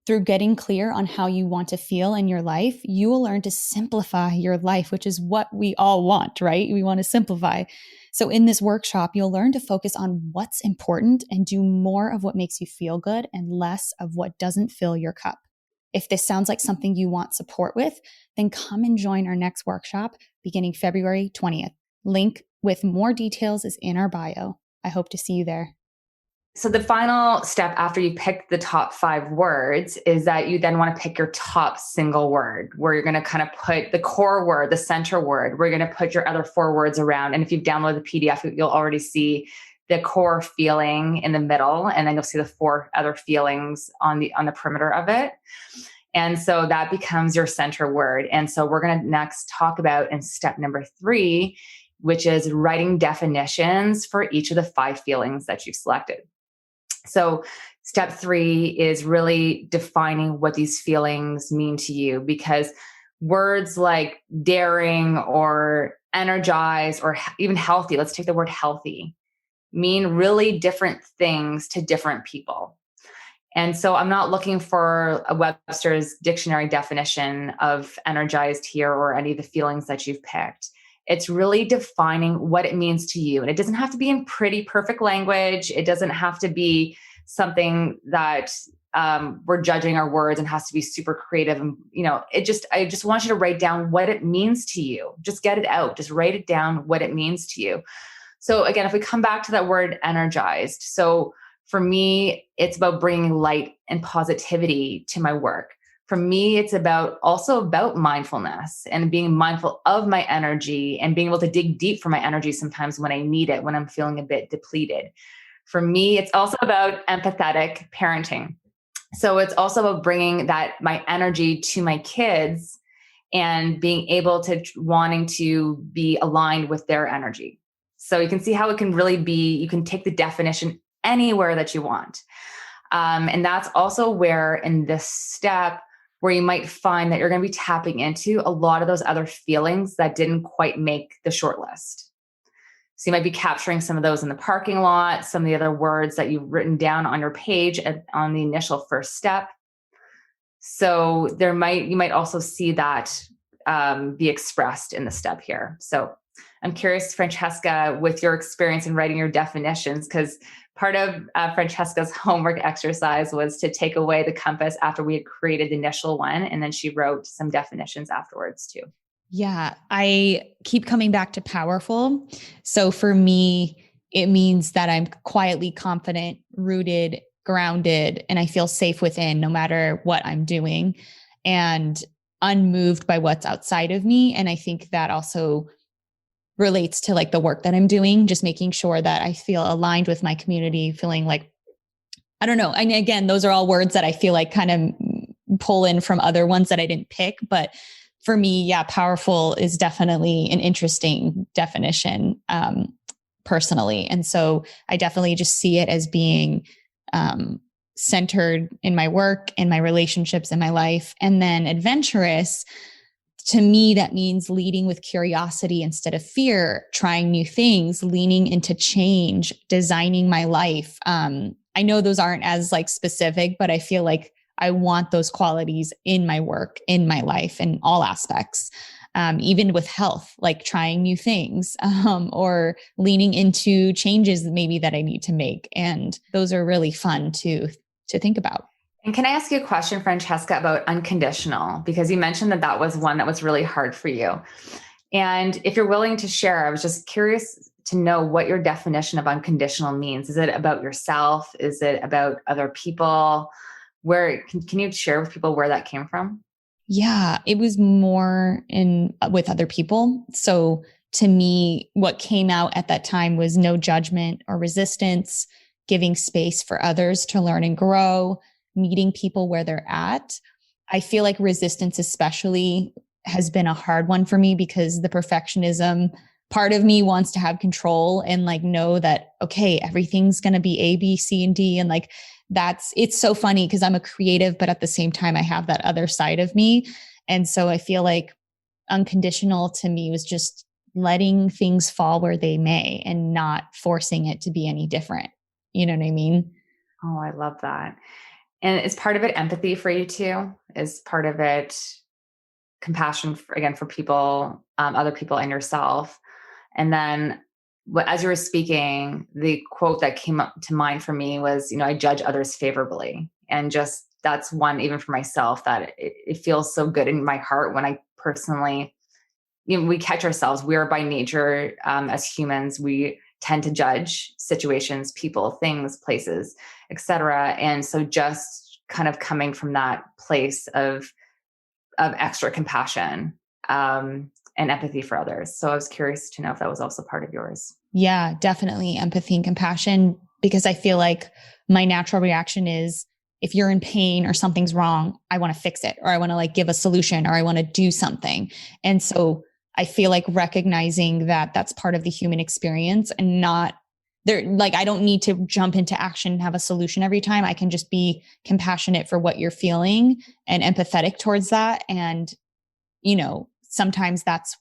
Through getting clear on how you want to feel in your life, you will learn to simplify your life, which is what we all want, right? We want to simplify. So in this workshop, you'll learn to focus on what's important and do more of what makes you feel good and less of what doesn't fill your cup. If this sounds like something you want support with, then come and join our next workshop beginning February 20th. Link with more details is in our bio. I hope to see you there. So the final step after you pick the top 5 words is that you then want to pick your top single word, where you're going to kind of put the core word, the center word, where you're going to put your other 4 words around. And if you've downloaded the PDF, you'll already see the core feeling in the middle, and then you'll see the 4 other feelings on the perimeter of it. And so that becomes your center word. And so we're going to next talk about in step number 3, which is writing definitions for each of the 5 feelings that you've selected. So step 3 is really defining what these feelings mean to you, because words like daring or energized or even healthy, let's take the word healthy, mean really different things to different people. And so I'm not looking for a Webster's dictionary definition of energized here or any of the feelings that you've picked. It's really defining what it means to you. And it doesn't have to be in pretty, perfect language. It doesn't have to be something that we're judging our words and has to be super creative. And, I just want you to write down what it means to you. Just get it out. Just write it down what it means to you. So again, if we come back to that word energized. So for me, it's about bringing light and positivity to my work. For me, it's also about mindfulness and being mindful of my energy and being able to dig deep for my energy sometimes when I need it, when I'm feeling a bit depleted. For me, it's also about empathetic parenting. So it's also about bringing my energy to my kids and being able to wanting to be aligned with their energy. So you can see how it can really be, you can take the definition anywhere that you want. And that's also where in this step, where you might find that you're going to be tapping into a lot of those other feelings that didn't quite make the short list. So you might be capturing some of those in the parking lot, some of the other words that you've written down on your page on the initial first step. So you might also see that be expressed in the step here. So I'm curious, Francesca, with your experience in writing your definitions, because part of Francesca's homework exercise was to take away the compass after we had created the initial one. And then she wrote some definitions afterwards too. Yeah, I keep coming back to powerful. So for me, it means that I'm quietly confident, rooted, grounded and I feel safe within no matter what I'm doing and unmoved by what's outside of me. And I think that also relates to like the work that I'm doing, just making sure that I feel aligned with my community, feeling like, I don't know. And again, those are all words that I feel like kind of pull in from other ones that I didn't pick. But for me, yeah, powerful is definitely an interesting definition personally. And so I definitely just see it as being centered in my work, in my relationships, in my life. And then adventurous, to me, that means leading with curiosity instead of fear, trying new things, leaning into change, designing my life. I know those aren't as like specific, but I feel like I want those qualities in my work, in my life, in all aspects. Even with health, like trying new things or leaning into changes maybe that I need to make. And those are really fun to think about. And can I ask you a question, Francesca, about unconditional? Because you mentioned that that was one that was really hard for you. And if you're willing to share, I was just curious to know what your definition of unconditional means. Is it about yourself? Is it about other people? Where can you share with people where that came from? Yeah, it was more in with other people. So to me, what came out at that time was no judgment or resistance, giving space for others to learn and grow, meeting people where they're at. I feel like resistance especially has been a hard one for me because the perfectionism part of me wants to have control and like know that, okay, everything's going to be A, B, C, and D. And like, it's so funny because I'm a creative, but at the same time, I have that other side of me. And so I feel like unconditional to me was just letting things fall where they may and not forcing it to be any different. You know what I mean? Oh, I love that. And is part of it empathy for you too? Is part of it compassion for, again, for people, other people and yourself? And then as you were speaking, the quote that came up to mind for me was, I judge others favorably. And just that's one, even for myself, that it feels so good in my heart when I personally, we catch ourselves. We are by nature, as humans, we tend to judge situations, people, things, places, etc. And so just kind of coming from that place of extra compassion, and empathy for others. So I was curious to know if that was also part of yours. Yeah, definitely empathy and compassion, because I feel like my natural reaction is if you're in pain or something's wrong, I want to fix it, or I want to like give a solution, or I want to do something. And so I feel like recognizing that that's part of the human experience and not there, like, I don't need to jump into action and have a solution every time. I can just be compassionate for what you're feeling and empathetic towards that. And, sometimes that's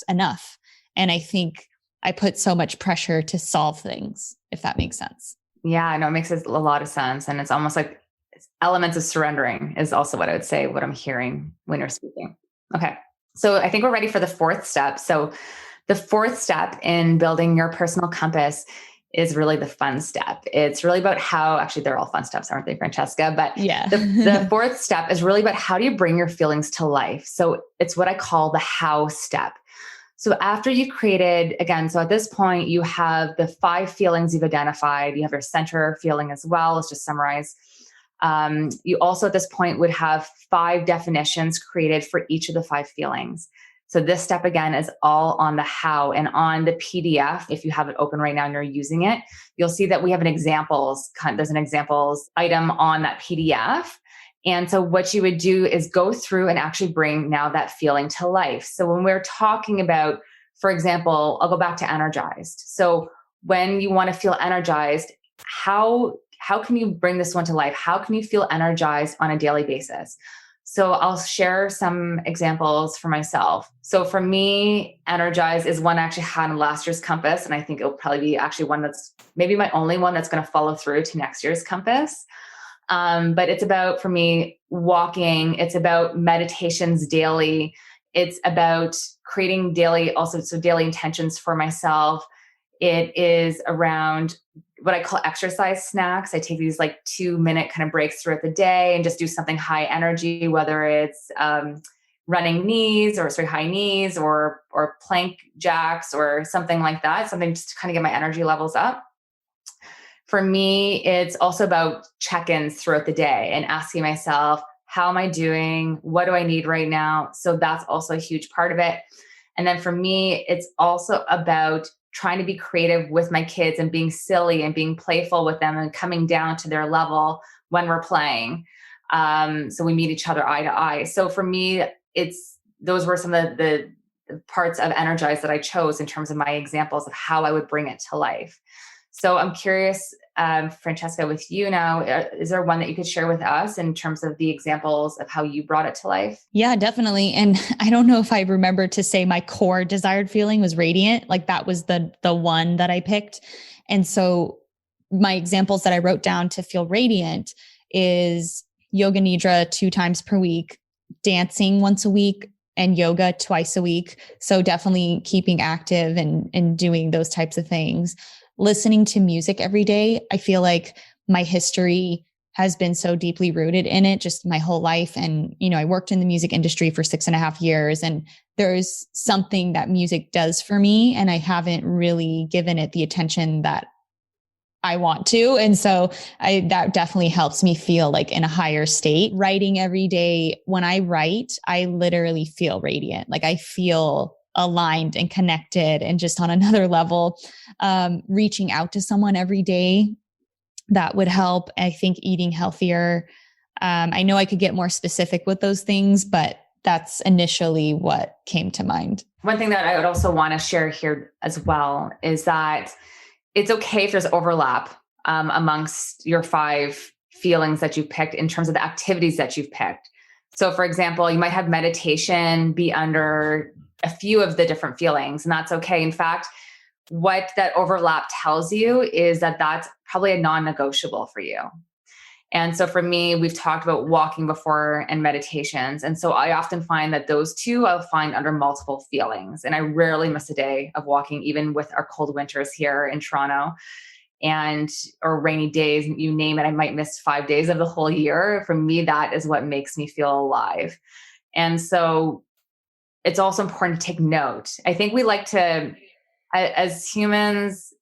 enough. And I think I put so much pressure to solve things, if that makes sense. Yeah, no, it makes a lot of sense. And it's almost like elements of surrendering is also what I would say, what I'm hearing when you're speaking. Okay. So I think we're ready for the fourth step. So the fourth step in building your personal compass is really the fun step. It's really about how, actually, they're all fun steps, aren't they, Francesca? But yeah, the fourth step is really about how do you bring your feelings to life? So it's what I call the how step. So after you've created, again, so at this point, you have the 5 feelings you've identified. You have your center feeling as well. Let's just summarize. You also at this point would have 5 definitions created for each of the 5 feelings. So this step again is all on the how, and on the PDF. If you have it open right now and you're using it, you'll see that we have there's an examples item on that PDF. And so what you would do is go through and actually bring now that feeling to life. So when we're talking about, for example, I'll go back to energized. So when you want to feel energized, how can you bring this one to life? How can you feel energized on a daily basis? So I'll share some examples for myself. So for me, energize is one I actually had in last year's compass. And I think it'll probably be actually one that's maybe my only one that's going to follow through to next year's compass. But it's about, for me, walking. It's about meditations daily. It's about creating daily intentions for myself. It is around what I call exercise snacks. I take these like 2-minute kind of breaks throughout the day and just do something high energy, whether it's running knees or high knees or plank jacks or something like that, something just to kind of get my energy levels up. For me, it's also about check-ins throughout the day and asking myself, how am I doing? What do I need right now? So that's also a huge part of it. And then for me, it's also about trying to be creative with my kids and being silly and being playful with them and coming down to their level when we're playing. So we meet each other eye to eye. So for me, those were some of the parts of Energize that I chose in terms of my examples of how I would bring it to life. So I'm curious, Francesca, with you now, is there one that you could share with us in terms of the examples of how you brought it to life? Yeah, definitely. And I don't know if I remember to say my core desired feeling was radiant. Like that was the one that I picked. And so my examples that I wrote down to feel radiant is yoga nidra 2 times per week, dancing once a week, and yoga twice a week. So definitely keeping active and doing those types of things. Listening to music every day. I feel like my history has been so deeply rooted in it just my whole life. And, I worked in the music industry for 6.5 years, and there's something that music does for me. And I haven't really given it the attention that I want to. And so that definitely helps me feel like in a higher state. Writing every day. When I write, I literally feel radiant. Like I feel aligned and connected and just on another level. Reaching out to someone every day, that would help. I think eating healthier. I know I could get more specific with those things, but that's initially what came to mind. One thing that I would also want to share here as well is that it's okay if there's overlap amongst your 5 feelings that you've picked in terms of the activities that you've picked. So for example, you might have meditation be under a few of the different feelings, and that's okay. In fact, what that overlap tells you is that that's probably a non-negotiable for you. And so for me, we've talked about walking before and meditations. And so I often find that those 2 I'll find under multiple feelings. And I rarely miss a day of walking, even with our cold winters here in Toronto or rainy days, you name it. I might miss 5 days of the whole year. For me, that is what makes me feel alive. And so it's also important to take note. I think we like to, as humans,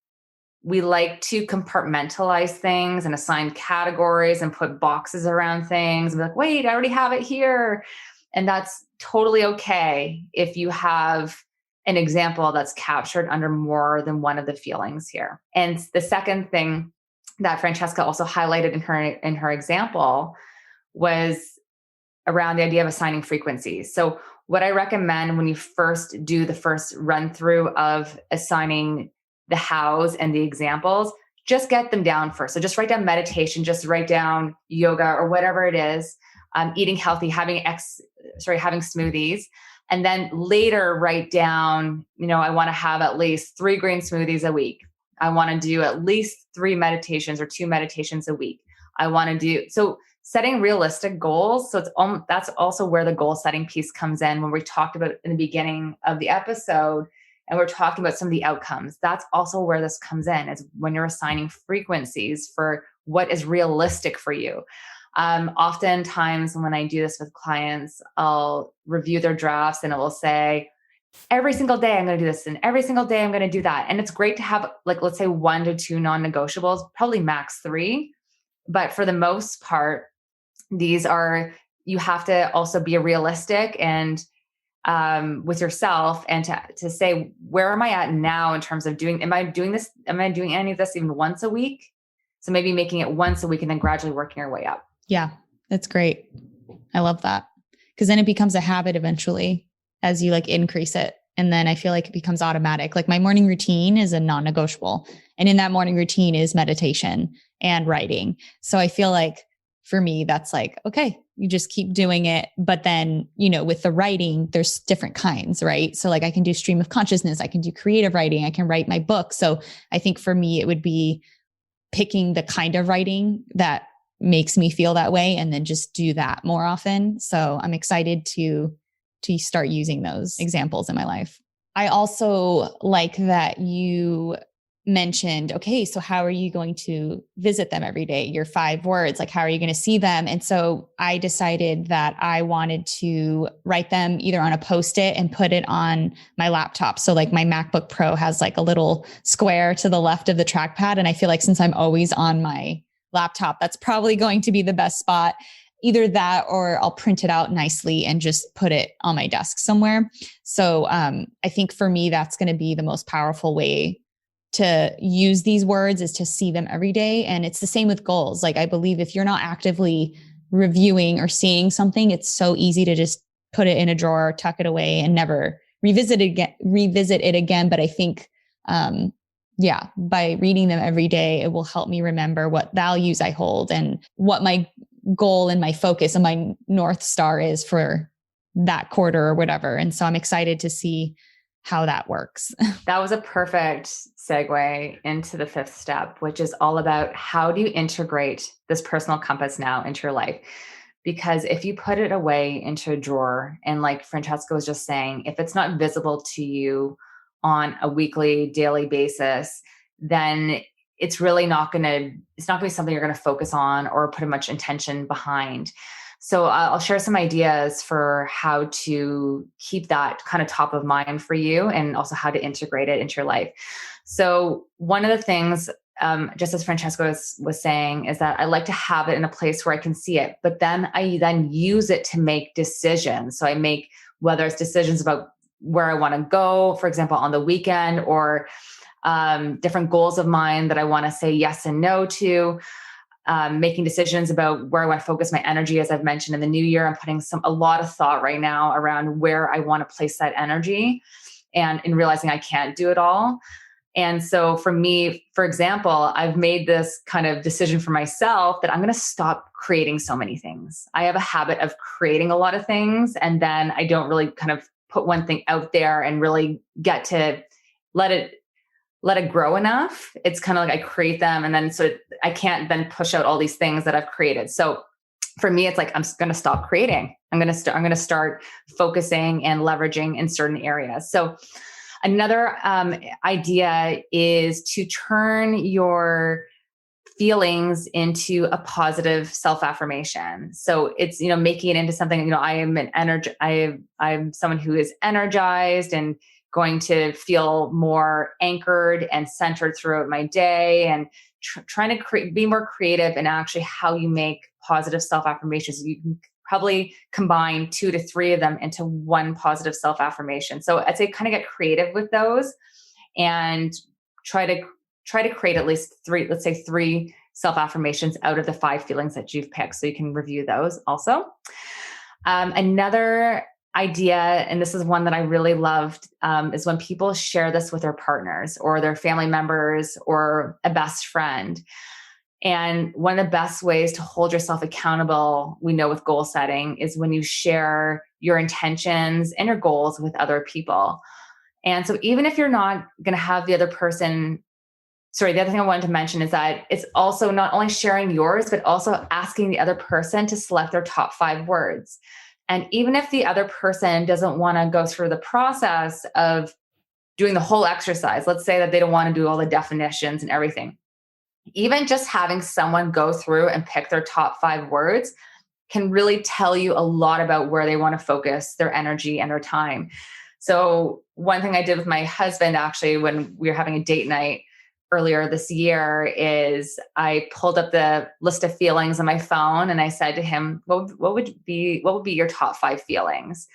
we like to compartmentalize things and assign categories and put boxes around things and be like, wait, I already have it here. And that's totally okay if you have an example that's captured under more than one of the feelings here. And the second thing that Francesca also highlighted in her example was around the idea of assigning frequencies. So what I recommend when you first do the first run through of assigning the hows and the examples, just get them down first. So just write down meditation, just write down yoga or whatever it is, eating healthy, having smoothies. And then later write down, I want to have at least 3 green smoothies a week. I want to do at least 3 meditations or 2 meditations a week. So setting realistic goals. So that's also where the goal setting piece comes in when we talked about in the beginning of the episode, and we're talking about some of the outcomes. That's also where this comes in, is when you're assigning frequencies for what is realistic for you. Oftentimes when I do this with clients, I'll review their drafts and it will say, every single day I'm going to do this and every single day I'm going to do that. And it's great to have, like, let's say 1 to 2 non-negotiables, probably max 3. But for the most part, you have to also be realistic and with yourself, and to say, where am I at now in terms of am I doing any of this even once a week? So maybe making it once a week and then gradually working your way up. Yeah, that's great. I love that. Because then it becomes a habit eventually as you increase it. And then I feel like it becomes automatic. Like my morning routine is a non-negotiable. And in that morning routine is meditation and writing. So I feel like for me, that's okay, you just keep doing it. But then, with the writing, there's different kinds, right? So I can do stream of consciousness, I can do creative writing, I can write my book. So I think for me, it would be picking the kind of writing that makes me feel that way and then just do that more often. So I'm excited to start using those examples in my life. I also like that you mentioned, okay, so how are you going to visit them every day? Your 5 words, like, how are you going to see them? And so I decided that I wanted to write them either on a Post-it and put it on my laptop. So like my MacBook Pro has like a little square to the left of the trackpad. And I feel like since I'm always on my laptop, that's probably going to be the best spot. Either that, or I'll print it out nicely and just put it on my desk somewhere. So I think for me, that's going to be the most powerful way to use these words, is to see them every day. And it's the same with goals. Like, I believe if you're not actively reviewing or seeing something, it's so easy to just put it in a drawer, tuck it away, and never revisit it again. But I think, by reading them every day, it will help me remember what values I hold and what my goal and my focus and my North Star is for that quarter or whatever. And so I'm excited to see how that works. That was a perfect segue into the 5th step, which is all about how do you integrate this personal compass now into your life? Because if you put it away into a drawer, and like Francesca was just saying, if it's not visible to you on a weekly, daily basis, then it's really not going to be something you're going to focus on or put much intention behind. So I'll share some ideas for how to keep that kind of top of mind for you, and also how to integrate it into your life. So one of the things, just as Francesca was saying, is that I like to have it in a place where I can see it, but then I then use it to make decisions. So I make, whether it's decisions about where I want to go, for example, on the weekend, or different goals of mine that I want to say yes and no to. Making decisions about where I want to focus my energy. As I've mentioned, in the new year, I'm putting a lot of thought right now around where I want to place that energy, and in realizing I can't do it all. And so for me, for example, I've made this kind of decision for myself that I'm going to stop creating so many things. I have a habit of creating a lot of things, and then I don't really kind of put one thing out there and really get to let it grow enough. It's kind of like I create them, and then so I can't then push out all these things that I've created. So for me, it's like, I'm going to stop creating. I'm going to start focusing and leveraging in certain areas. So another idea is to turn your feelings into a positive self-affirmation. So it's, making it into something, I'm someone who is energized and going to feel more anchored and centered throughout my day, and trying to be more creative in actually how you make positive self-affirmations. You can probably combine 2 to 3 of them into one positive self-affirmation. So I'd say kind of get creative with those, and try to create at least 3, let's say 3 self-affirmations out of the 5 feelings that you've picked. So you can review those also. Another idea, and this is one that I really loved, is when people share this with their partners or their family members or a best friend. And one of the best ways to hold yourself accountable, we know with goal setting, is when you share your intentions and your goals with other people. And so even if you're not going to have the other person, the other thing I wanted to mention is that it's also not only sharing yours, but also asking the other person to select their top 5 words. And even if the other person doesn't want to go through the process of doing the whole exercise, let's say that they don't want to do all the definitions and everything, even just having someone go through and pick their top 5 words can really tell you a lot about where they want to focus their energy and their time. So one thing I did with my husband, actually, when we were having a date night earlier this year, is I pulled up the list of feelings on my phone, and I said to him, what would be your top 5 feelings?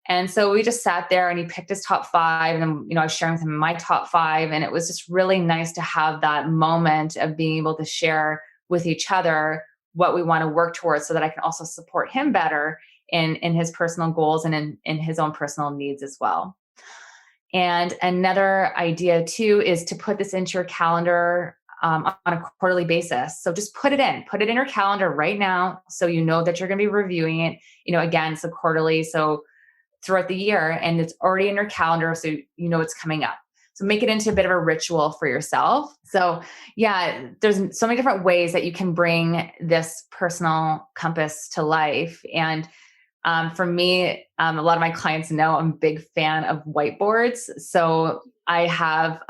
And so we just sat there, and he picked his top 5, and then, I was sharing with him my top 5. And it was just really nice to have that moment of being able to share with each other what we want to work towards, so that I can also support him better in his personal goals and in his own personal needs as well. And another idea too is to put this into your calendar on a quarterly basis. So just put it in your calendar right now, so you know that you're going to be reviewing it, again, so quarterly, so throughout the year, and it's already in your calendar, so you know it's coming up. So make it into a bit of a ritual for yourself. So yeah, there's so many different ways that you can bring this personal compass to life. And for me, a lot of my clients know I'm a big fan of whiteboards. So I have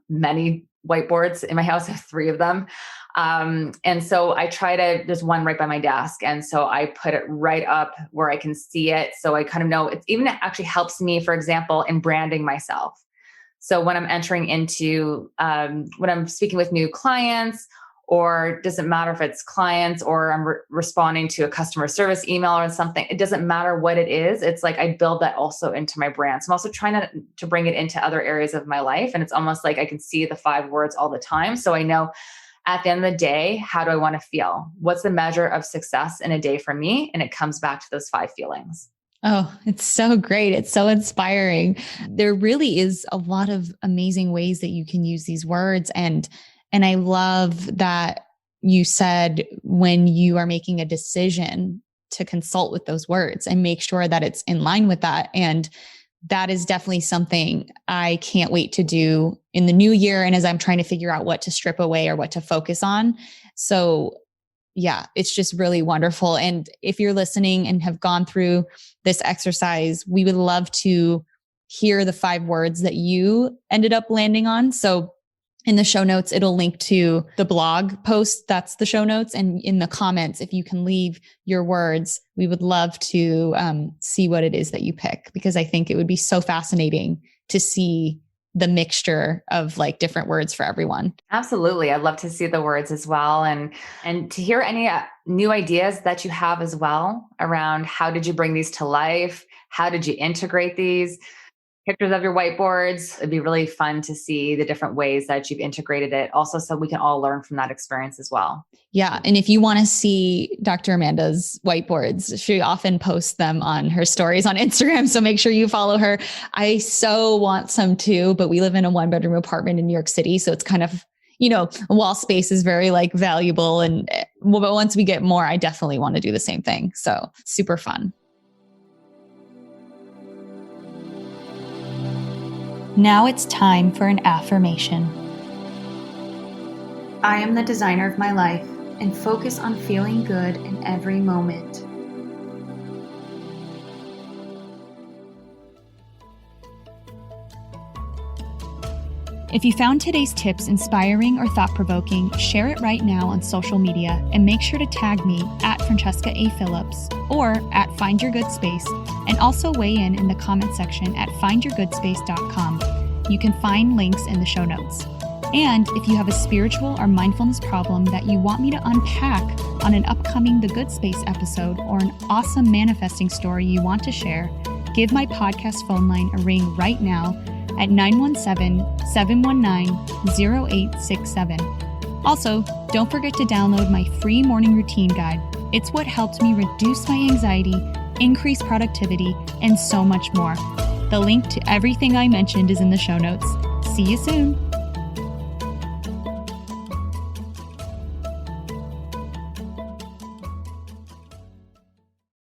many whiteboards in my house. I have 3 of them. And so I try to, there's one right by my desk. And so I put it right up where I can see it. So I kind of know it even actually helps me, for example, in branding myself. So when I'm entering into, when I'm speaking with new clients, or doesn't matter if it's clients or I'm responding to a customer service email or something, it doesn't matter what it is. It's like I build that also into my brand. So I'm also trying to bring it into other areas of my life. And it's almost like I can see the 5 words all the time. So I know at the end of the day, how do I want to feel? What's the measure of success in a day for me? And it comes back to those 5 feelings. Oh, it's so great. It's so inspiring. There really is a lot of amazing ways that you can use these words. And I love that you said when you are making a decision to consult with those words and make sure that it's in line with that. And that is definitely something I can't wait to do in the new year. And as I'm trying to figure out what to strip away or what to focus on. So yeah, it's just really wonderful. And if you're listening and have gone through this exercise, we would love to hear the 5 words that you ended up landing on. So in the show notes, it'll link to the blog post. That's the show notes. And in the comments, if you can leave your words, we would love to see what it is that you pick, because I think it would be so fascinating to see the mixture of like different words for everyone. Absolutely. I'd love to see the words as well. And to hear any new ideas that you have as well around how did you bring these to life? How did you integrate these? Pictures of your whiteboards. It'd be really fun to see the different ways that you've integrated it also, so we can all learn from that experience as well. Yeah. And if you want to see Dr. Amanda's whiteboards, she often posts them on her stories on Instagram. So make sure you follow her. I so want some too, but we live in a 1-bedroom apartment in New York City. So it's kind of, wall space is very like valuable. But once we get more, I definitely want to do the same thing. So super fun. Now it's time for an affirmation. I am the designer of my life and focus on feeling good in every moment. If you found today's tips inspiring or thought-provoking, share it right now on social media and make sure to tag me at Francesca A. Phillips or at Find Your Good Space, and also weigh in the comment section at findyourgoodspace.com. You can find links in the show notes. And if you have a spiritual or mindfulness problem that you want me to unpack on an upcoming The Good Space episode, or an awesome manifesting story you want to share, give my podcast phone line a ring right now at 917-719-0867. Also, don't forget to download my free morning routine guide. It's what helped me reduce my anxiety, increase productivity, and so much more. The link to everything I mentioned is in the show notes. See you soon.